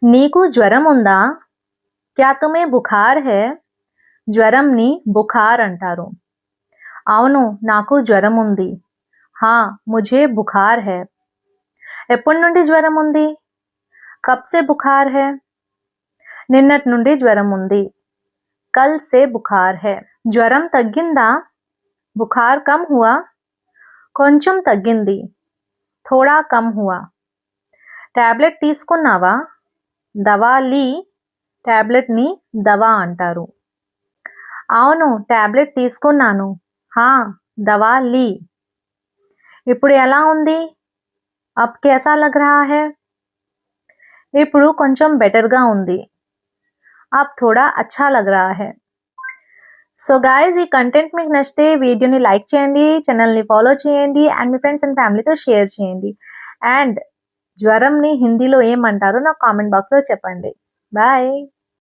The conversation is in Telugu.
నీకు జ్వరం ఉందా? क्या तुम्हें बुखार है? జ్వరంని బుఖార్ అంటారు. అవును, నాకు జ్వరం ఉంది. హా, ముझे बुखार है. ఎప్పటి నుండి జ్వరం ఉంది? కబ్ సే బుఖార్ है? నిన్నటి నుండి జ్వరం ఉంది. కల్ సే బుఖార్ है. జ్వరం తగ్గిందా? బుఖార్ కమ్ హువా? కొంచెం తగ్గింది. థోడా కమ్ హువా. టాబ్లెట్ తీసుకున్నావా? దవా లీ. టాబ్లెట్ని దవా అంటారు. అవును, టాబ్లెట్ తీసుకున్నాను. హా, దవా లీ. ఇప్పుడు ఎలా ఉంది? అబ్ కేసా లగ్ రహా హై? ఇప్పుడు కొంచెం బెటర్గా ఉంది. అబ్ థోడా అచ్చా లగ్ రహా హై. సో గైస్, ఈ కంటెంట్ మీకు నచ్చితే వీడియోని లైక్ చేయండి, ఛానల్ని ఫాలో చేయండి అండ్ మీ ఫ్రెండ్స్ అండ్ ఫ్యామిలీతో షేర్ చేయండి. అండ్ జ్వరంని హిందీలో ఏమంటారో నాకు కామెంట్ బాక్స్లో చెప్పండి. బాయ్.